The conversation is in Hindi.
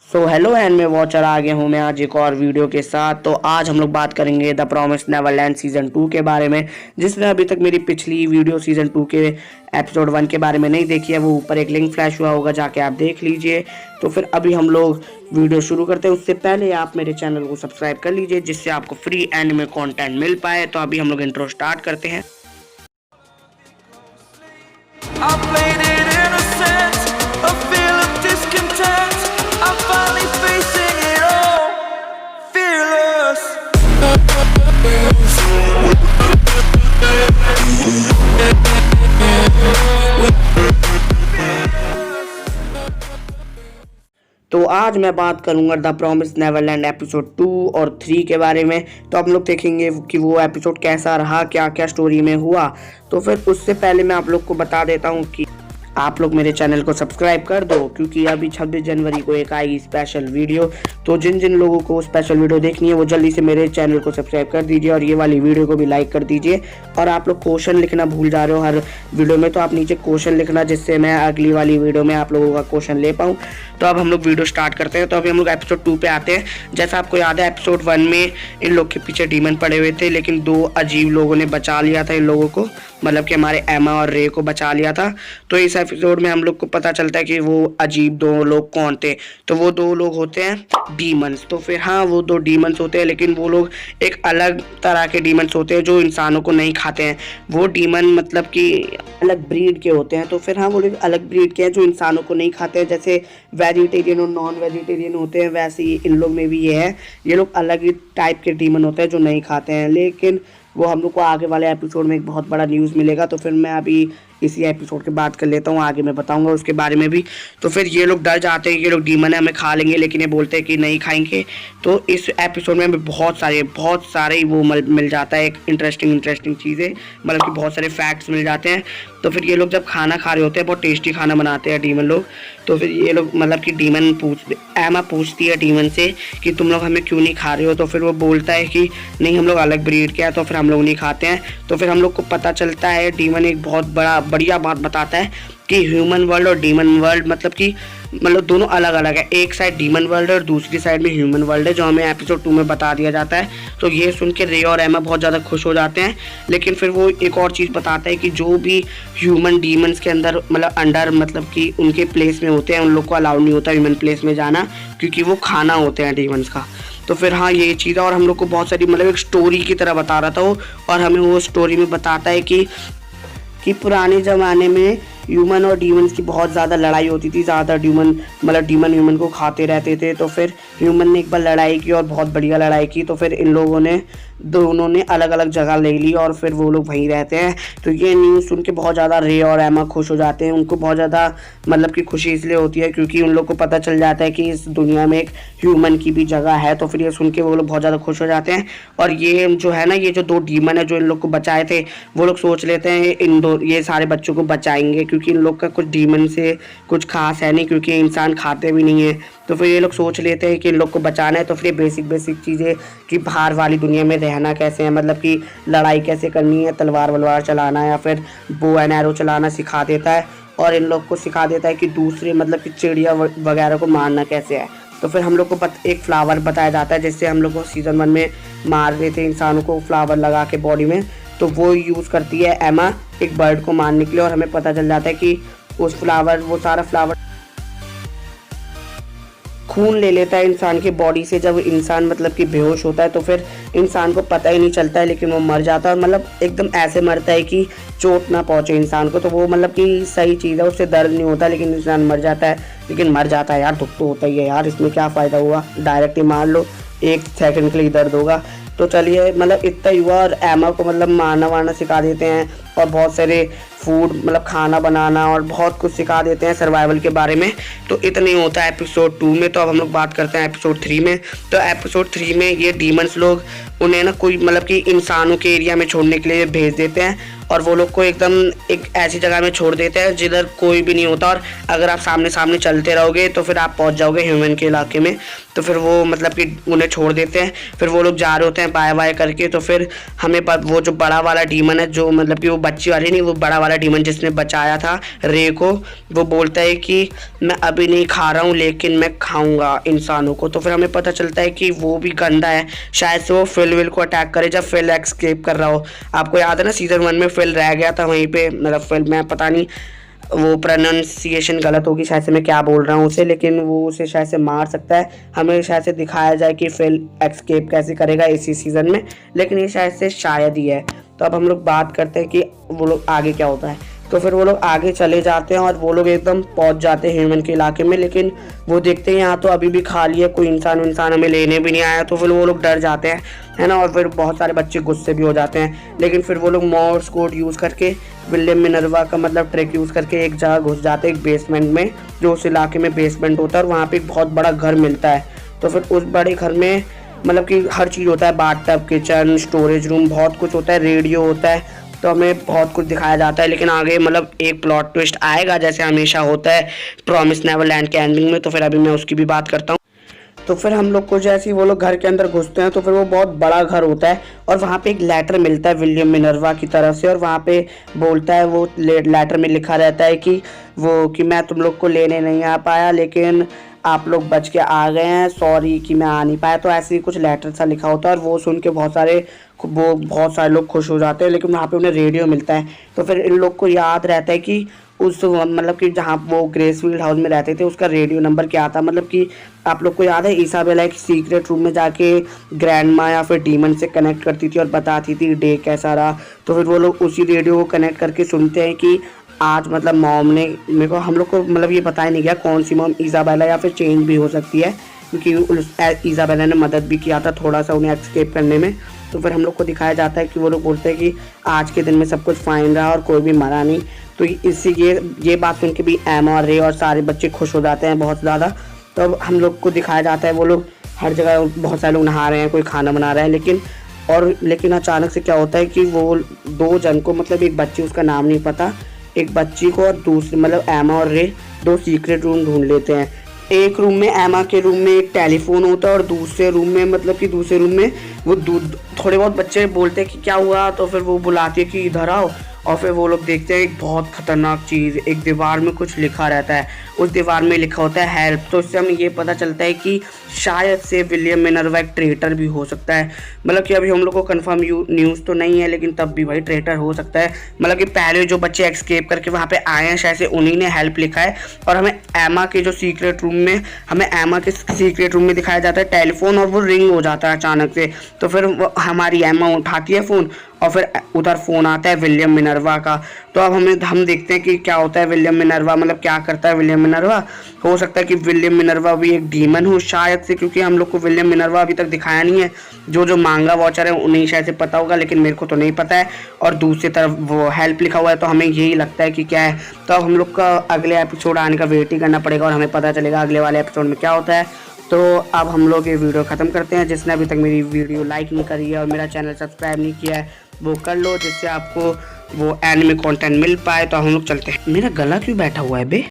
सो हेलो एंड मैं वॉचर आ गया हूँ मैं आज एक और वीडियो के साथ। तो आज हम लोग बात करेंगे द प्रॉमिस नेवरलैंड सीज़न 2 के बारे में। जिसने अभी तक मेरी पिछली वीडियो सीज़न 2 के एपिसोड 1 के बारे में नहीं देखी है, वो ऊपर एक लिंक फ्लैश हुआ होगा, जाके आप देख लीजिए। तो फिर अभी हम लोग वीडियो शुरू करते हैं। उससे पहले आप मेरे चैनल को सब्सक्राइब कर लीजिए, जिससे आपको फ्री एनिमे कॉन्टेंट मिल पाए। तो अभी हम लोग इंट्रो स्टार्ट करते हैं। I played it innocent, a feel of discontent. I'm finally facing it all, fearless. तो आज मैं बात करूंगा द प्रॉमिस नेवरलैंड एपिसोड 2 और 3 के बारे में। तो हम लोग देखेंगे कि वो एपिसोड कैसा रहा, क्या क्या स्टोरी में हुआ। तो फिर उससे पहले मैं आप लोग को बता देता हूँ कि आप लोग मेरे चैनल को सब्सक्राइब कर दो, क्योंकि अभी 26 जनवरी को एक आएगी स्पेशल वीडियो। तो जिन जिन लोगों को स्पेशल वीडियो देखनी है वो जल्दी से मेरे चैनल को सब्सक्राइब कर दीजिए और ये वाली वीडियो को भी लाइक कर दीजिए। और आप लोग क्वेश्चन लिखना भूल जा रहे हो हर वीडियो में, तो आप नीचे क्वेश्चन लिखना, जिससे मैं अगली वाली वीडियो में आप लोगों का क्वेश्चन ले पाऊँ। तो अब हम लोग वीडियो स्टार्ट करते हैं। तो अभी हम लोग एपिसोड 2 पे आते हैं। जैसा आपको याद है, एपिसोड 1 में इन लोग के पीछे डीमन पड़े हुए थे, लेकिन दो अजीब लोगों ने बचा लिया था इन लोगों को, मतलब कि हमारे एमा और रे को बचा लिया था। तो इस एपिसोड में हम लोग को पता चलता है कि वो अजीब दो लोग कौन थे। तो वो दो लोग होते हैं डीमंस। तो फिर हाँ, वो दो डीमंस होते हैं, लेकिन वो लोग एक अलग तरह के डीमंस होते हैं जो इंसानों को नहीं खाते हैं। वो डीमन मतलब कि अलग ब्रीड के होते हैं। तो फिर हाँ, वो लोग अलग ब्रीड के हैं जो इंसानों को नहीं खाते हैं। जैसे वेजिटेरियन और नॉन वेजिटेरियन होते हैं, वैसे ही इन लोग में भी ये है। ये लोग अलग ही टाइप के डीमन होते हैं जो नहीं खाते हैं। लेकिन वो हम लोग को आगे वाले एपिसोड में एक बहुत बड़ा न्यूज़ मिलेगा। तो फिर मैं अभी इसी एपिसोड की बात कर लेता हूँ, आगे मैं बताऊंगा उसके बारे में भी। तो फिर ये लोग डर जाते हैं कि ये लोग डीमन है, हमें खा लेंगे, लेकिन ये बोलते हैं कि नहीं खाएंगे। तो इस एपिसोड में हमें बहुत सारे वो मिल जाता है, एक इंटरेस्टिंग चीज़ें, मतलब कि बहुत सारे फैक्ट्स मिल जाते हैं। तो फिर ये लोग जब खाना खा रहे होते हैं, बहुत टेस्टी खाना बनाते हैं डीमन लोग। तो फिर ये लोग मतलब कि एमा पूछती है डीमन से कि तुम लोग हमें क्यों नहीं खा रहे हो। तो फिर वो बोलता है कि नहीं, हम लोग अलग ब्रीड के हैं, तो फिर हम लोग नहीं खाते हैं। तो फिर हम लोग को पता चलता है, डीमन एक बहुत बढ़िया बात बताता है कि ह्यूमन वर्ल्ड और डीमन वर्ल्ड मतलब दोनों अलग अलग है। एक साइड डीमन वर्ल्ड है और दूसरी साइड में ह्यूमन वर्ल्ड है, जो हमें एपिसोड 2 में बता दिया जाता है। तो ये सुन के रे और एमा बहुत ज़्यादा खुश हो जाते हैं। लेकिन फिर वो एक और चीज़ बताता है कि जो भी ह्यूमन डीमंस के अंदर मतलब कि उनके प्लेस में होते हैं, उन लोग को अलाउ नहीं होता ह्यूमन प्लेस में जाना, क्योंकि वो खाना होते हैं डीमंस का। तो फिर हाँ, ये चीज़ है। और हम लोग को बहुत सारी मतलब एक स्टोरी की तरह बता रहा था वो, और हमें वो स्टोरी में बताता है कि पुराने ज़माने में ह्यूमन और डीमंस की बहुत ज़्यादा लड़ाई होती थी। ज़्यादा डीमन ह्यूमन को खाते रहते थे। तो फिर ह्यूमन ने एक बार लड़ाई की और बहुत बढ़िया लड़ाई की। तो फिर इन लोगों ने दोनों ने अलग अलग जगह ले ली और फिर वो लोग वहीं रहते हैं। तो ये न्यूज़ सुन के बहुत ज़्यादा रे और एमा खुश हो जाते हैं। उनको बहुत ज़्यादा मतलब कि खुशी इसलिए होती है क्योंकि उन लोग को पता चल जाता है कि इस दुनिया में एक ह्यूमन की भी जगह है। तो फिर ये सुन के वो लोग बहुत ज़्यादा खुश हो जाते हैं। और ये जो है ना, ये जो दो डीमन है जो इन लोग को बचाए थे, वो लोग सोच लेते हैं ये सारे बच्चों को बचाएंगे, क्योंकि इन लोग का कुछ डीमन से कुछ खास है नहीं, क्योंकि इंसान खाते भी नहीं है। तो फिर ये लोग सोच लेते हैं कि इन लोग को बचाना है। तो फिर बेसिक चीज़ें कि बाहर वाली दुनिया में रहना कैसे है, मतलब कि लड़ाई कैसे करनी है, तलवार वलवार चलाना या फिर बो एंड एरो चलाना सिखा देता है। और इन लोग को सिखा देता है कि दूसरे मतलब कि चिड़िया वगैरह को मारना कैसे है। तो फिर हम लोग को एक फ्लावर बताया जाता है, जिससे हम लोग को सीज़न 1 में मार रहे थे इंसानों को फ्लावर लगा के बॉडी में। तो वो यूज़ करती है एमा एक बर्ड को मारने के लिए। और हमें पता चल जाता है कि वो सारा फ्लावर खून ले लेता है इंसान की बॉडी से। जब इंसान मतलब कि बेहोश होता है, तो फिर इंसान को पता ही नहीं चलता है, लेकिन वो मर जाता है। और मतलब एकदम ऐसे मरता है कि चोट ना पहुंचे इंसान को। तो वो मतलब कि सही चीज़ है, उससे दर्द नहीं होता, लेकिन इंसान मर जाता है। लेकिन मर जाता है यार, दुख तो होता ही है यार, इसमें क्या फ़ायदा हुआ, डायरेक्ट ही मार लो, 1 सेकंड के लिए दर्द होगा। तो चलिए, मतलब इतना ही हुआ। और एमा को मतलब मारना वारना सिखा देते हैं और बहुत सारे फूड मतलब खाना बनाना और बहुत कुछ सिखा देते हैं सर्वाइवल के बारे में। तो इतना ही होता है एपिसोड 2 में। तो अब हम लोग बात करते हैं एपिसोड 3 में। तो एपिसोड 3 में ये डीमंस लोग उन्हें ना कोई मतलब कि इंसानों के एरिया में छोड़ने के लिए भेज देते हैं। और वो लोग को एकदम एक ऐसी जगह में छोड़ देते हैं जिधर कोई भी नहीं होता। और अगर आप सामने सामने चलते रहोगे तो फिर आप पहुंच जाओगे ह्यूमन के इलाके में। तो फिर वो मतलब कि उन्हें छोड़ देते हैं। फिर वो लोग जा रहे होते हैं बाय बाय करके। तो फिर हमें वो जो बड़ा वाला डीमन है, जो मतलब कि वो बच्ची वाली नहीं, वो बड़ा वाला डीमन जिसने बचाया था रे को, वो बोलता है कि मैं अभी नहीं खा रहा हूँ लेकिन मैं खाऊंगा इंसानों को। तो फिर हमें पता चलता है कि वो भी गंदा है, शायद से वो फिल विल को अटैक करे जब फिल एस्केप कर रहा हो। आपको याद है ना सीजन 1 में फिल रह गया था वहीं पे, मतलब फिल, मैं पता नहीं वो प्रोनाउंसिएशन गलत होगी शायद से मैं क्या बोल रहा हूँ उसे, लेकिन वो उसे शायद से मार सकता है। हमें शायद से दिखाया जाए कि फिल एस्केप कैसे करेगा इसी सीज़न में, लेकिन ये शायद ही है। तो अब हम लोग बात करते हैं कि वो लोग आगे क्या होता है। तो फिर वो लोग आगे चले जाते हैं और वो लोग एकदम पहुंच जाते हैं ह्यूमन के इलाके में, लेकिन वो देखते हैं यहाँ तो अभी भी खाली है, कोई इंसान हमें लेने भी नहीं आया। तो फिर वो लोग डर जाते हैं, है ना, और फिर बहुत सारे बच्चे गुस्से भी हो जाते हैं। लेकिन फिर वो लोग मोर्स कोड यूज़ करके विलियम मिनर्वा का मतलब ट्रिक यूज़ करके एक जगह घुस जाते हैं, एक बेसमेंट में, जो उस इलाके में बेसमेंट होता है, और वहाँ पर एक बहुत बड़ा घर मिलता है। तो फिर उस बड़े घर में मतलब कि हर चीज़ होता है, बाथटब, किचन, स्टोरेज रूम, बहुत कुछ होता है, रेडियो होता है। तो हमें बहुत कुछ दिखाया जाता है, लेकिन आगे मतलब एक प्लॉट ट्विस्ट आएगा जैसे हमेशा होता है प्रॉमिस नेवरलैंड के एंडिंग में। तो फिर अभी मैं उसकी भी बात करता हूँ। तो फिर हम लोग को जैसे ही वो लोग घर के अंदर घुसते हैं तो फिर वो बहुत बड़ा घर होता है, और वहाँ पे एक लेटर मिलता है विलियम मिनर्वा की तरफ से, और वहाँ पे बोलता है, वो लेटर में लिखा रहता है कि मैं तुम लोग को लेने नहीं आ पाया लेकिन आप लोग बच के आ गए हैं, सॉरी कि मैं आ नहीं पाया। तो ऐसे ही कुछ लेटर सा लिखा होता है, और वो सुन के बहुत सारे लोग खुश हो जाते हैं। लेकिन वहाँ पे उन्हें रेडियो मिलता है। तो फिर इन लोग को याद रहता है कि उस मतलब कि जहाँ वो ग्रेसफील्ड हाउस में रहते थे उसका रेडियो नंबर क्या था। मतलब कि आप लोग को याद है इसाबेला एक सीक्रेट रूम में जाके ग्रैंडमा या फिर डीमन से कनेक्ट करती थी और बताती थी डे कैसा रहा। तो फिर वो लोग उसी रेडियो को कनेक्ट करके सुनते हैं कि आज मतलब मॉम ने मेरे को, हम लोग को मतलब ये पता ही नहीं गया कौन सी मॉम, इसाबेला या फिर चेंज भी हो सकती है, क्योंकि इसाबेला ने मदद भी किया था थोड़ा सा उन्हें एस्केप करने में। तो फिर हम लोग को दिखाया जाता है कि वो लोग बोलते हैं कि आज के दिन में सब कुछ फाइन रहा और कोई भी मरा नहीं। तो इससे ये बात सुन के भी एमा और रे और सारे बच्चे खुश हो जाते हैं बहुत ज़्यादा। तो अब हम लोग को दिखाया जाता है वो लोग हर जगह, बहुत सारे लोग नहा रहे हैं, कोई खाना बना रहा है, लेकिन अचानक से क्या होता है कि वो दो जन को, मतलब एक बच्ची, उसका नाम नहीं पता, एक बच्ची को और दूसरे मतलब एमा और रे दो सीक्रेट रूम ढूंढ लेते हैं। एक रूम में, एमा के रूम में एक टेलीफोन होता है, और दूसरे रूम में मतलब कि दूसरे रूम में वो थोड़े बहुत बच्चे बोलते हैं कि क्या हुआ। तो फिर वो बुलाती है कि इधर आओ, और फिर वो लोग देखते हैं एक बहुत ख़तरनाक चीज़, एक दीवार में कुछ लिखा रहता है, उस दीवार में लिखा होता है हेल्प। तो इससे हमें ये पता चलता है कि शायद से विलियम मिनर्वा एक ट्रेटर भी हो सकता है। मतलब कि अभी हम लोग को कंफर्म न्यूज़ तो नहीं है, लेकिन तब भी भाई ट्रेटर हो सकता है। मतलब कि पहले जो बच्चे एस्केप करके वहाँ पे आए हैं शायद से उन्हीं ने हेल्प लिखा है। और हमें एमा के सीक्रेट रूम में दिखाया जाता है टेलीफोन, और वो रिंग हो जाता है अचानक से। तो फिर हमारी एमा उठाती है फ़ोन, और फिर उधर फ़ोन आता है विलियम मिनर्वा का। तो अब हम देखते हैं कि क्या होता है विलियम मिनर्वा, मतलब क्या करता है विलियम मिनर्वा। हो सकता है कि विलियम मिनर्वा भी एक डीमन हो शायद से, क्योंकि हम लोग को विलियम मिनर्वा अभी तक दिखाया नहीं है। जो मांगा वॉचर है उन्हें शायद से पता होगा, लेकिन मेरे को तो नहीं पता है। और दूसरी तरफ वो हेल्प लिखा हुआ है, तो हमें यही लगता है कि क्या है। तो अब हम लोग का अगले एपिसोड आने का वेट ही करना पड़ेगा, और हमें पता चलेगा अगले वाले एपिसोड में क्या होता है। तो अब हम लोग ये वीडियो ख़त्म करते हैं। जिसने अभी तक मेरी वीडियो लाइक नहीं करी है और मेरा चैनल सब्सक्राइब नहीं किया है वो कर लो, जिससे आपको वो एनिमे कंटेंट मिल पाए। तो हम लोग चलते हैं। मेरा गला क्यों बैठा हुआ है बे।